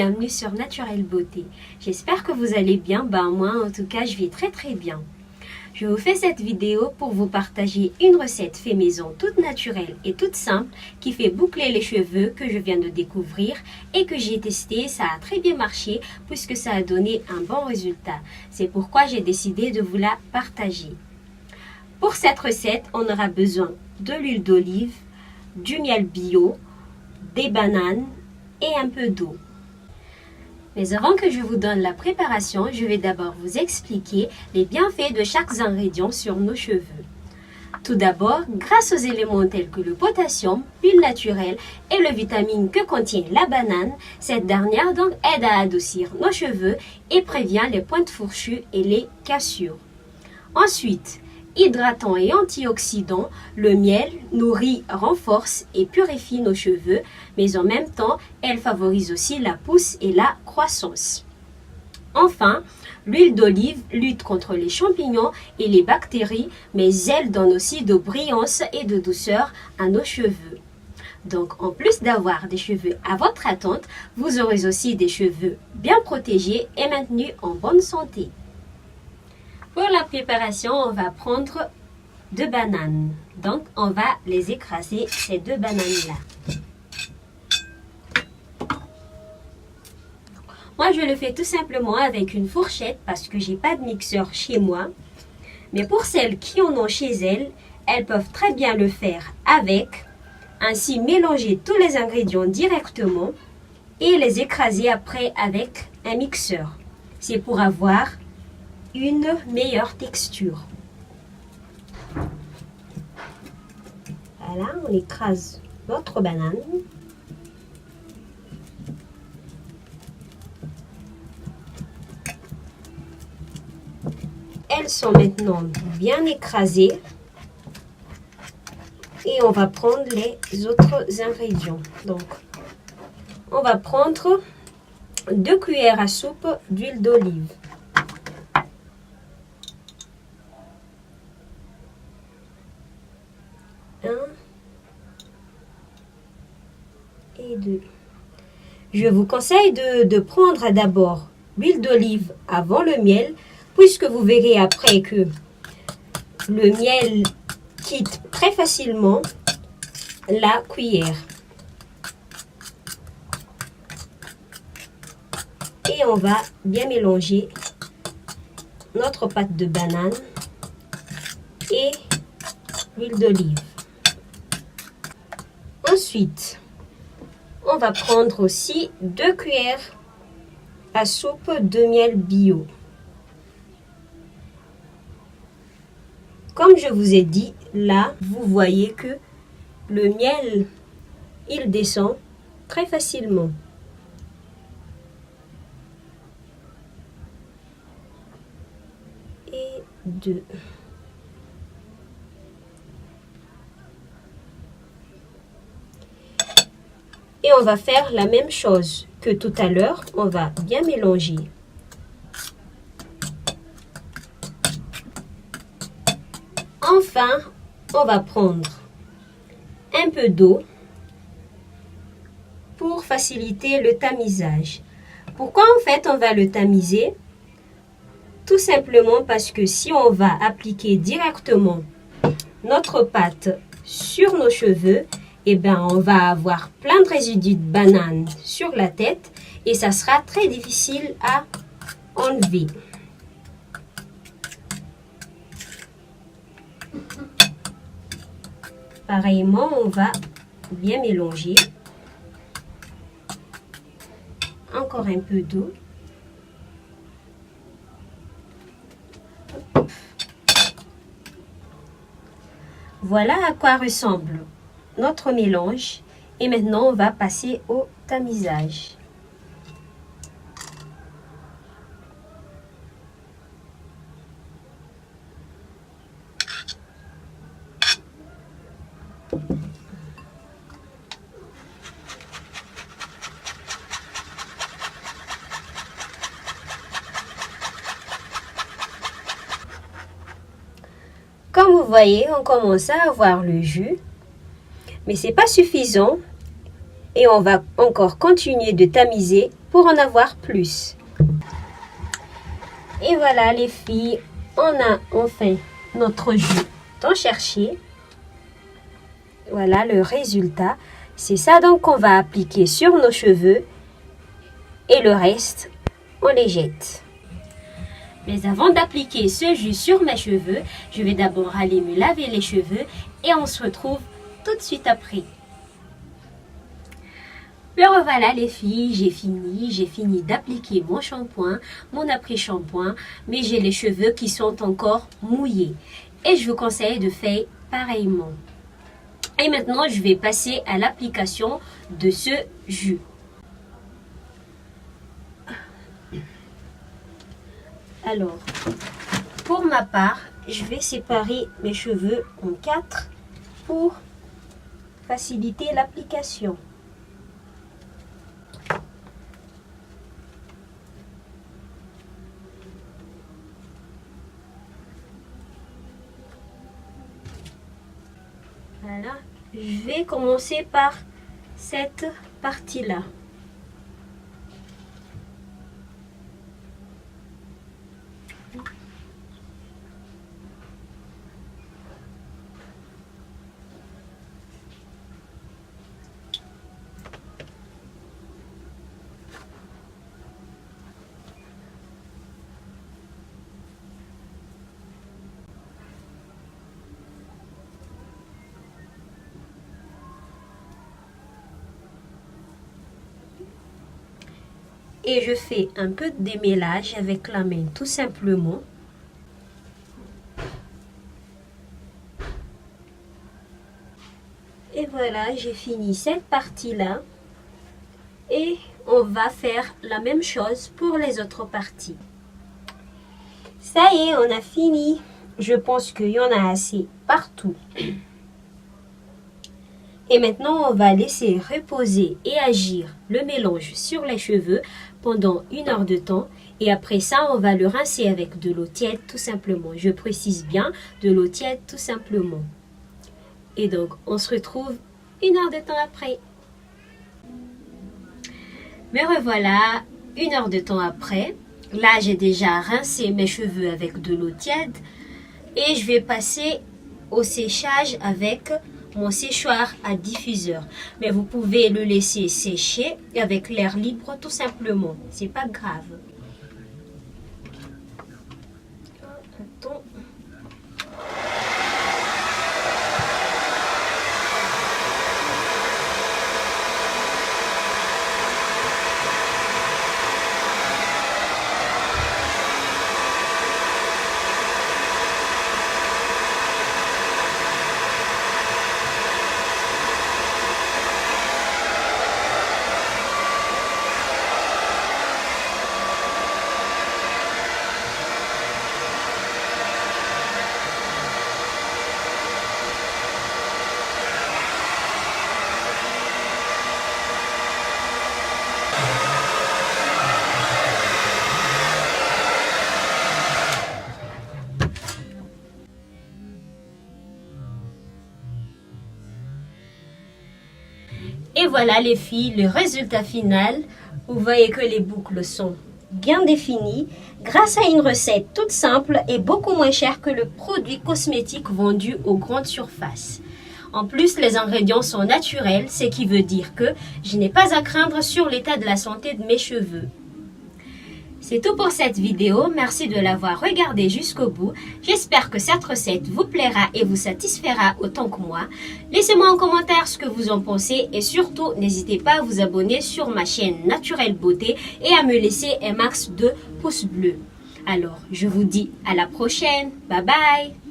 bienvenue sur Naturelle Beauté. J'espère que vous allez bien, moi en tout cas je vais très bien. Je vous fais cette vidéo pour vous partager une recette fait maison toute naturelle et toute simple qui fait boucler les cheveux que je viens de découvrir et que j'ai testé. Ça a très bien marché puisque ça a donné un bon résultat. C'est pourquoi j'ai décidé de vous la partager. Pour cette recette, on aura besoin de l'huile d'olive, du miel bio, des bananes et un peu d'eau. Mais avant que je vous donne la préparation, je vais d'abord vous expliquer les bienfaits de chaque ingrédient sur nos cheveux. Tout d'abord, grâce aux éléments tels que le potassium, l'huile naturelle et le vitamine que contient la banane, cette dernière donc aide à adoucir nos cheveux et prévient les pointes fourchues et les cassures. Ensuite, hydratant et antioxydant, le miel nourrit, renforce et purifie nos cheveux, mais en même temps, elle favorise aussi la pousse et la croissance. Enfin, l'huile d'olive lutte contre les champignons et les bactéries, mais elle donne aussi de brillance et de douceur à nos cheveux. Donc, en plus d'avoir des cheveux à votre attente, vous aurez aussi des cheveux bien protégés et maintenus en bonne santé. Pour la préparation, on va prendre 2 bananes. Donc, on va les écraser, ces 2 bananes-là. Moi, je le fais tout simplement avec une fourchette parce que j'ai pas de mixeur chez moi. Mais pour celles qui en ont chez elles, elles peuvent très bien le faire avec. Ainsi, mélanger tous les ingrédients directement et les écraser après avec un mixeur. C'est pour avoir une meilleure texture. Voilà, on écrase notre banane. Elles sont maintenant bien écrasées et on va prendre les autres ingrédients. Donc, on va prendre 2 cuillères à soupe d'huile d'olive. 1 et 2. Je vous conseille de prendre d'abord l'huile d'olive avant le miel, puisque vous verrez après que le miel quitte très facilement la cuillère. Et on va bien mélanger notre pâte de banane et l'huile d'olive. Ensuite, on va prendre aussi 2 cuillères à soupe de miel bio. Comme je vous ai dit, là, vous voyez que le miel, il descend très facilement. Et 2. Et on va faire la même chose que tout à l'heure. On va bien mélanger. Enfin, on va prendre un peu d'eau pour faciliter le tamisage. Pourquoi en fait on va le tamiser? Tout simplement parce que si on va appliquer directement notre pâte sur nos cheveux, eh bien, on va avoir plein de résidus de banane sur la tête et ça sera très difficile à enlever. Pareillement, on va bien mélanger. Encore un peu d'eau. Voilà à quoi ressemble notre mélange et maintenant on va passer au tamisage. Comme vous voyez, on commence à avoir le jus. Mais ce n'est pas suffisant et on va encore continuer de tamiser pour en avoir plus. Et voilà les filles, on a enfin notre jus tant cherché. Voilà le résultat. C'est ça donc qu'on va appliquer sur nos cheveux et le reste, on les jette. Mais avant d'appliquer ce jus sur mes cheveux, je vais d'abord aller me laver les cheveux et on se retrouve tout de suite après. Me revoilà les filles, j'ai fini d'appliquer mon shampoing, mon après-shampoing, mais j'ai les cheveux qui sont encore mouillés. Et je vous conseille de faire pareillement. Et maintenant, je vais passer à l'application de ce jus. Alors, pour ma part, je vais séparer mes cheveux en 4 pour faciliter l'application. Voilà, je vais commencer par cette partie-là. Et je fais un peu de démêlage avec la main tout simplement. Et voilà, j'ai fini cette partie-là. Et on va faire la même chose pour les autres parties. Ça y est, on a fini. Je pense qu'il y en a assez partout. Et maintenant, on va laisser reposer et agir le mélange sur les cheveux pendant 1 heure de temps. Et après ça, on va le rincer avec de l'eau tiède tout simplement. Je précise bien, de l'eau tiède tout simplement. Et donc, on se retrouve 1 heure de temps après. Me revoilà 1 heure de temps après. Là, j'ai déjà rincé mes cheveux avec de l'eau tiède. Et je vais passer au séchage avec mon séchoir à diffuseur. Mais vous pouvez le laisser sécher avec l'air libre tout simplement. C'est pas grave. Attends. Et voilà les filles, le résultat final. Vous voyez que les boucles sont bien définies grâce à une recette toute simple et beaucoup moins chère que le produit cosmétique vendu aux grandes surfaces. En plus, les ingrédients sont naturels, ce qui veut dire que je n'ai pas à craindre sur l'état de la santé de mes cheveux. C'est tout pour cette vidéo, merci de l'avoir regardée jusqu'au bout. J'espère que cette recette vous plaira et vous satisfera autant que moi. Laissez-moi en commentaire ce que vous en pensez et surtout n'hésitez pas à vous abonner sur ma chaîne Naturelle Beauté et à me laisser un max de pouces bleus. Alors, je vous dis à la prochaine, bye bye!